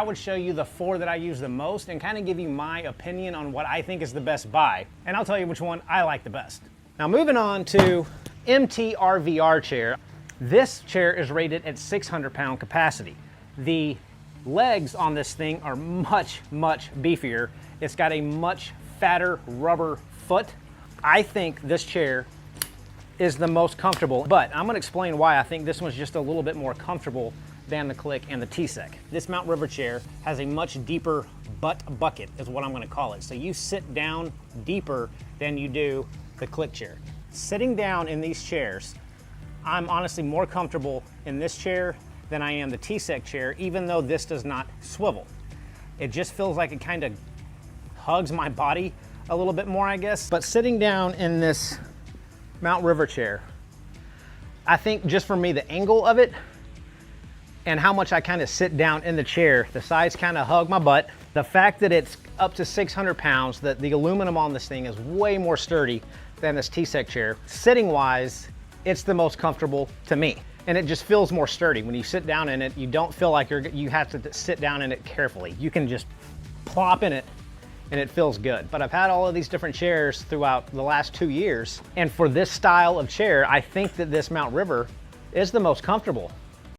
I would show you the 4 that I use the most and kind of give you my opinion on what I think is the best buy. And I'll tell you which one I like the best. Now moving on to MTRVR chair. This chair is rated at 600-pound capacity. The legs on this thing are much, much beefier. It's got a much fatter rubber foot. I think this chair is the most comfortable, but I'm gonna explain why I think this one's just a little bit more comfortable than the Click and the T-Sec. This Mount River chair has a much deeper butt bucket, is what I'm gonna call it. So you sit down deeper than you do the Click chair. Sitting down in these chairs, I'm honestly more comfortable in this chair than I am the T-Sec chair, even though this does not swivel. It just feels like it kind of hugs my body a little bit more, I guess. But sitting down in this Mount River chair, I think just for me, the angle of it and how much I kind of sit down in the chair, the sides kind of hug my butt. The fact that it's up to 600 pounds, that the aluminum on this thing is way more sturdy than this T-Sec chair. Sitting wise, it's the most comfortable to me. And it just feels more sturdy. When you sit down in it, you don't feel like you have to sit down in it carefully. You can just plop in it and it feels good. But I've had all of these different chairs throughout the last 2 years. And for this style of chair, I think that this Mount River is the most comfortable.